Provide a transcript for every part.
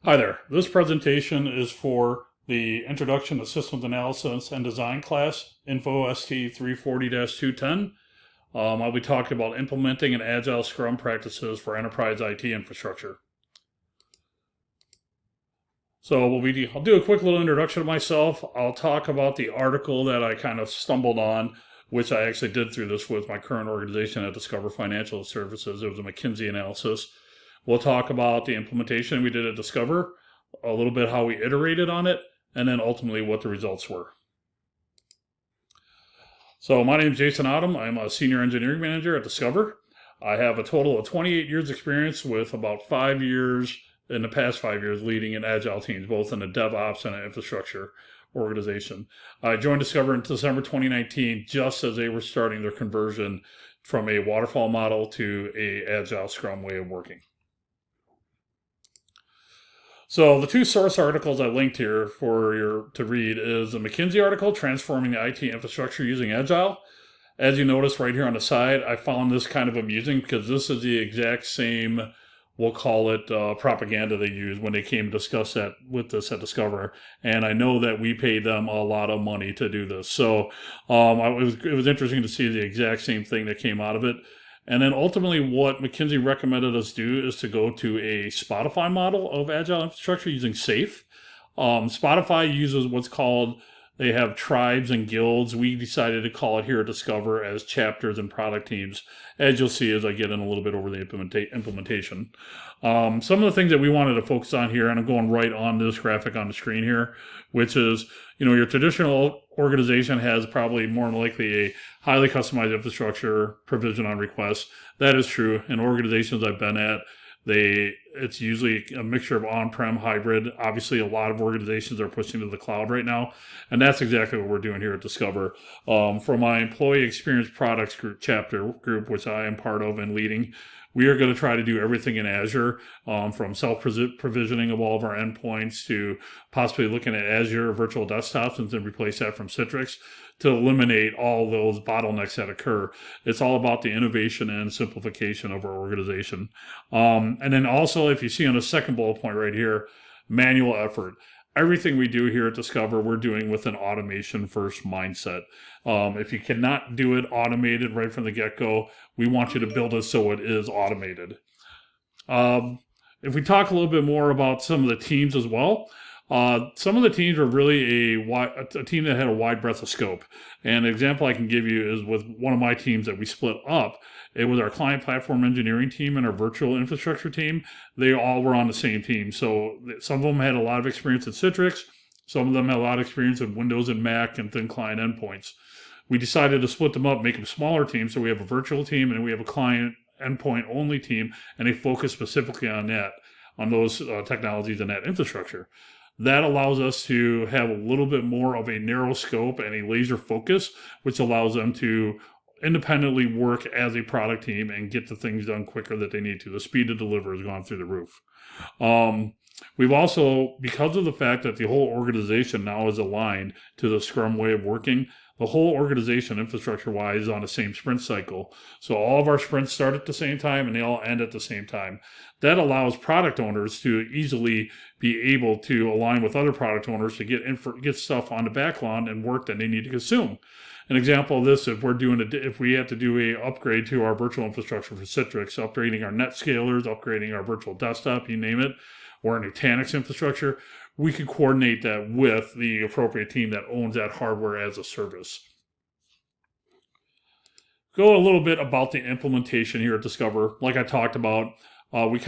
Hi there. This presentation is for the Introduction to Systems Analysis and Design class, INFOST 340-210. I'll be talking about implementing an Agile Scrum practices for enterprise IT infrastructure. So I'll do a quick little introduction of myself. I'll talk about the article that I kind of stumbled on, which I actually did through this with my current organization at Discover Financial Services. It was a McKinsey analysis. We'll talk about the implementation we did at Discover, a little bit how we iterated on it, and then ultimately what the results were. So my name is Jason Autumn. I'm a senior engineering manager at Discover. I have a total of 28 years experience with about 5 years in the past 5 years leading in Agile teams, both in the DevOps and an infrastructure organization. I joined Discover in December 2019, just as they were starting their conversion from a waterfall model to a Agile Scrum way of working. So the two source articles I linked here for you to read is a McKinsey article, Transforming the IT Infrastructure Using Agile. As you notice right here on the side, I found this kind of amusing because this is the exact same, we'll call it propaganda they used when they came to discuss that with us at Discover. And I know that we paid them a lot of money to do this. So it was interesting to see the exact same thing that came out of it. And then ultimately what McKinsey recommended us do is to go to a Spotify model of Agile infrastructure using SAFe. Spotify uses what's called, they have tribes and guilds. We decided to call it here at Discover as chapters and product teams, as you'll see as I get in a little bit over the implementation. Some of the things that we wanted to focus on here, and I'm going right on this graphic on the screen here, which is, your traditional organization has probably more than likely a highly customized infrastructure provision on request. That is true. In organizations I've been at, it's usually a mixture of on-prem hybrid. Obviously, a lot of organizations are pushing to the cloud right now, and that's exactly what we're doing here at Discover. For my employee experience products group, which I am part of and leading, we are going to try to do everything in Azure, from self-provisioning of all of our endpoints to possibly looking at Azure virtual desktops and then replace that from Citrix to eliminate all those bottlenecks that occur. It's all about the innovation and simplification of our organization. And then also, if you see on the second bullet point right here, manual effort. Everything we do here at Discover, we're doing with an automation first mindset. If you cannot do it automated right from the get-go, we want you to build it so it is automated. If we talk a little bit more about some of the teams as well, some of the teams were really a team that had a wide breadth of scope. And an example I can give you is with one of my teams that we split up. It was our client platform engineering team and our virtual infrastructure team. They all were on the same team. So some of them had a lot of experience in Citrix. Some of them had a lot of experience in Windows and Mac and thin client endpoints. We decided to split them up, make them smaller teams. So we have a virtual team and we have a client endpoint only team, and they focus specifically on that, on those technologies and that infrastructure. That allows us to have a little bit more of a narrow scope and a laser focus, which allows them to independently work as a product team and get the things done quicker that they need to. The speed to deliver has gone through the roof. We've also, because of the fact that the whole organization now is aligned to the Scrum way of working, the whole organization infrastructure-wise is on the same sprint cycle. So all of our sprints start at the same time and they all end at the same time. That allows product owners to easily be able to align with other product owners to get stuff on the backlog and work that they need to consume. An example of this, if we have to do a upgrade to our virtual infrastructure for Citrix, upgrading our NetScalers, upgrading our virtual desktop, you name it, or a Nutanix infrastructure, we could coordinate that with the appropriate team that owns that hardware as a service. Go a little bit about the implementation here at Discover. Like I talked about, we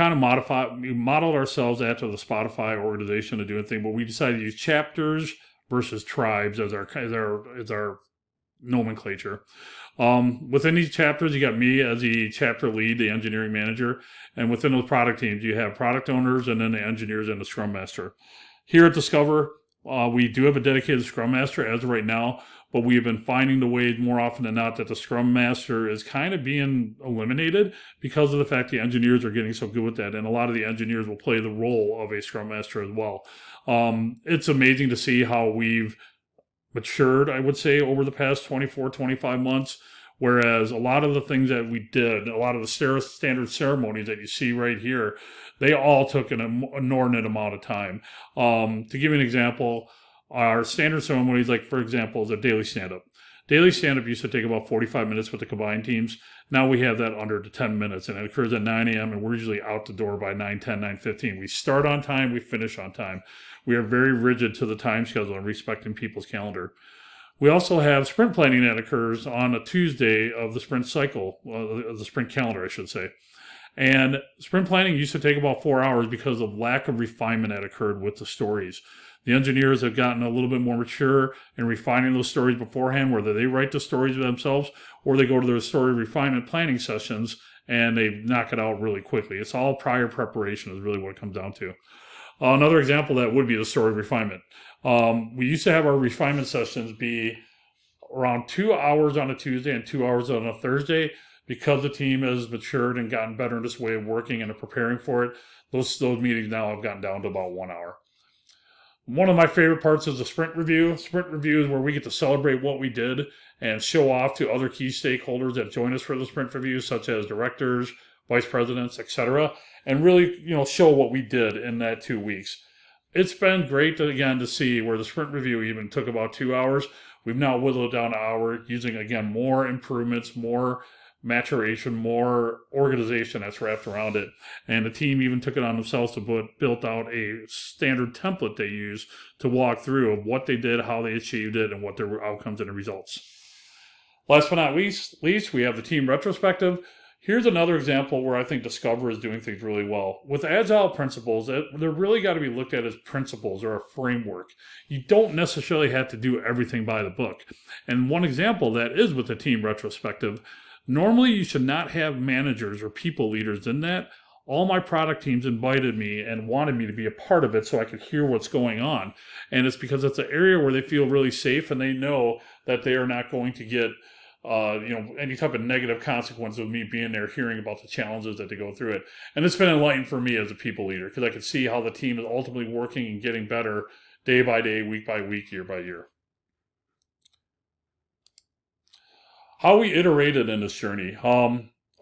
modeled ourselves after the Spotify organization to do a thing, but we decided to use chapters versus tribes as our nomenclature. Within these chapters, you got me as the chapter lead, the engineering manager, and within those product teams, you have product owners and then the engineers and the Scrum Master. Here at Discover, we do have a dedicated Scrum Master as of right now, but we have been finding the way more often than not that the Scrum Master is kind of being eliminated because of the fact the engineers are getting so good with that, and a lot of the engineers will play the role of a Scrum Master as well. It's amazing to see how we've matured, I would say, over the past 24, 25 months. Whereas a lot of the things that we did, a lot of the standard ceremonies that you see right here, they all took an inordinate amount of time. To give you an example, our standard ceremonies, like for example, is a daily stand-up. Daily stand-up used to take about 45 minutes with the combined teams. Now we have that under to 10 minutes, and it occurs at 9 a.m., and we're usually out the door by 9:10, 9:15. We start on time, we finish on time. We are very rigid to the time schedule and respecting people's calendar. We also have sprint planning that occurs on a Tuesday of the sprint cycle, the sprint calendar, I should say. And sprint planning used to take about 4 hours because of lack of refinement that occurred with the stories. The engineers have gotten a little bit more mature in refining those stories beforehand, whether they write the stories themselves or they go to their story refinement planning sessions and they knock it out really quickly. It's all prior preparation is really what it comes down to. Another example of that would be the story refinement. We used to have our refinement sessions be around 2 hours on a Tuesday and 2 hours on a Thursday. Because the team has matured and gotten better in this way of working and preparing for it, those meetings now have gotten down to about 1 hour. One of my favorite parts is the sprint review. Sprint review is where we get to celebrate what we did and show off to other key stakeholders that join us for the sprint review, such as directors, vice presidents, etc., and really, show what we did in that 2 weeks. It's been great to see where the sprint review even took about 2 hours. We've now whittled it down to an hour using, again, more improvements, more maturation, more organization that's wrapped around it. And the team even took it on themselves to built out a standard template they use to walk through of what they did, how they achieved it, and what their outcomes and the results. Last but not least, we have the team retrospective. Here's another example where I think Discover is doing things really well. With Agile principles, they're really got to be looked at as principles or a framework. You don't necessarily have to do everything by the book. And one example of that is with the team retrospective. Normally, you should not have managers or people leaders in that. All my product teams invited me and wanted me to be a part of it so I could hear what's going on. And it's because it's an area where they feel really safe and they know that they are not going to get any type of negative consequence of me being there hearing about the challenges that they go through it. And it's been enlightening for me as a people leader because I could see how the team is ultimately working and getting better day by day, week by week, year by year. How we iterated in this journey.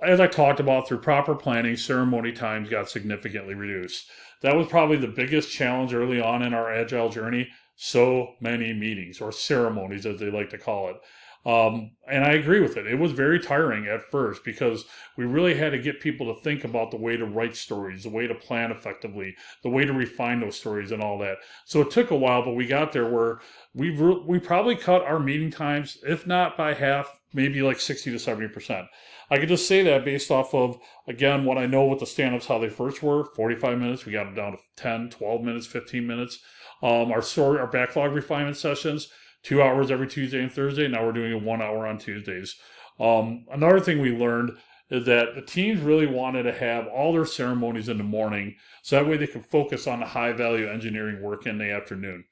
As I talked about, through proper planning, ceremony times got significantly reduced. That was probably the biggest challenge early on in our Agile journey. So many meetings, or ceremonies as they like to call it. And I agree with it. It was very tiring at first because we really had to get people to think about the way to write stories, the way to plan effectively, the way to refine those stories and all that. So it took a while, but we got there where we probably cut our meeting times, if not by half, maybe like 60 to 70%. I could just say that based off of, again, what I know with the stand-ups, how they first were, 45 minutes. We got them down to 10, 12 minutes, 15 minutes. Our backlog refinement sessions, 2 hours every Tuesday and Thursday. Now we're doing it 1 hour on Tuesdays. Another thing we learned is that the teams really wanted to have all their ceremonies in the morning, so that way they could focus on the high-value engineering work in the afternoon.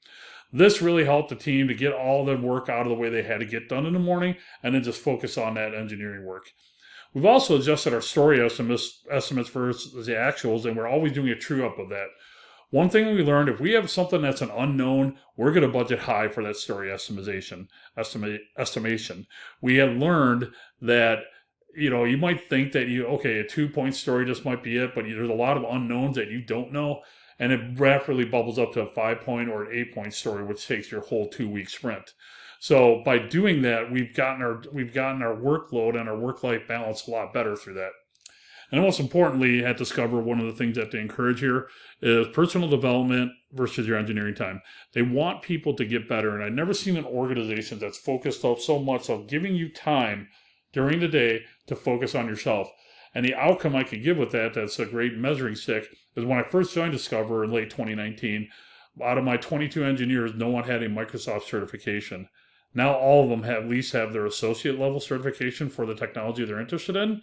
This really helped the team to get all the work out of the way they had to get done in the morning and then just focus on that engineering work. We've also adjusted our story estimates versus the actuals, and we're always doing a true up of that. One thing we learned, if we have something that's an unknown, we're going to budget high for that story estimation. We had learned that, you might think that a 2-point story just might be it, but there's a lot of unknowns that you don't know. And it rapidly bubbles up to a 5-point or an 8-point story, which takes your whole 2-week sprint. So by doing that, we've gotten our workload and our work-life balance a lot better through that. And most importantly, at Discover, one of the things that they encourage here is personal development versus your engineering time. They want people to get better, and I've never seen an organization that's focused on so much of giving you time during the day to focus on yourself. And the outcome I could give with that's a great measuring stick, is when I first joined Discover in late 2019, out of my 22 engineers, no one had a Microsoft certification. Now all of them at least have their associate level certification for the technology they're interested in.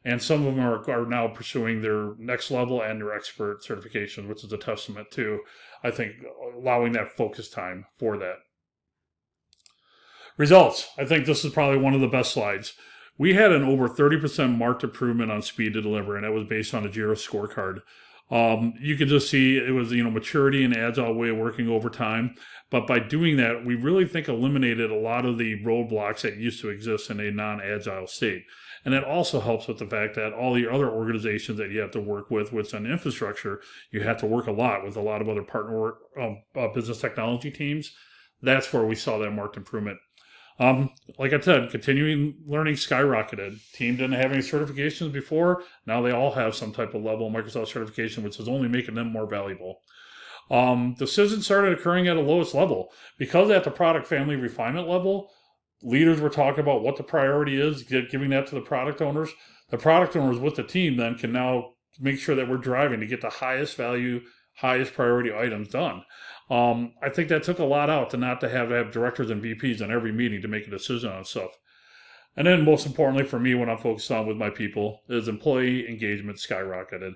And some of them are now pursuing their next level and their expert certification, which is a testament to, I think, allowing that focus time for that. Results. I think this is probably one of the best slides. We had an over 30% marked improvement on speed to deliver, and that was based on a JIRA scorecard. You could just see it was, maturity and agile way of working over time. But by doing that, we really think eliminated a lot of the roadblocks that used to exist in a non-agile state. And that also helps with the fact that all the other organizations that you have to work with an infrastructure, you have to work a lot with a lot of other partner business technology teams. That's where we saw that marked improvement. Like I said, continuing learning skyrocketed. Team didn't have any certifications before. Now they all have some type of level of Microsoft certification, which is only making them more valuable. Decisions started occurring at a lowest level. Because at the product family refinement level, leaders were talking about what the priority is, giving that to the product owners. The product owners with the team then can now make sure that we're driving to get the highest value, highest priority items done. I think that took a lot out to not to have directors and VPs in every meeting to make a decision on stuff. And then most importantly for me, what I'm focused on with my people is employee engagement skyrocketed.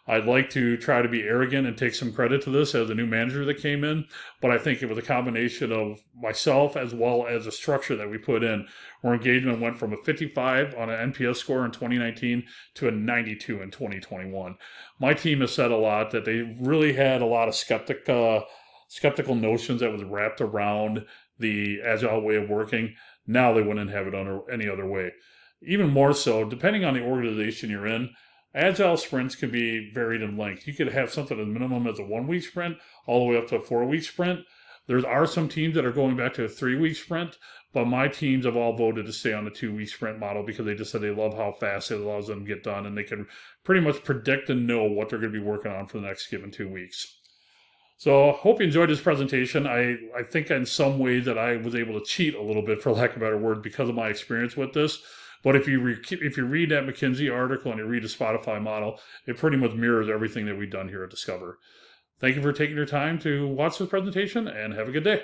I'd like to try to be arrogant and take some credit to this as a new manager that came in, but I think it was a combination of myself as well as a structure that we put in, where engagement went from a 55 on an NPS score in 2019 to a 92 in 2021. My team has said a lot that they really had a lot of skeptical notions that was wrapped around the agile way of working. Now they wouldn't have it under any other way. Even more so, depending on the organization you're in, agile sprints can be varied in length. You could have something as minimum as a 1 week sprint all the way up to a 4 week sprint. There are some teams that are going back to a 3 week sprint, but my teams have all voted to stay on the 2 week sprint model because they just said they love how fast it allows them to get done, and they can pretty much predict and know what they're going to be working on for the next given 2 weeks. So I hope you enjoyed this presentation. I think in some ways that I was able to cheat a little bit, for lack of a better word, because of my experience with this. But if you read that McKinsey article and you read the Spotify model, it pretty much mirrors everything that we've done here at Discover. Thank you for taking your time to watch this presentation, and have a good day.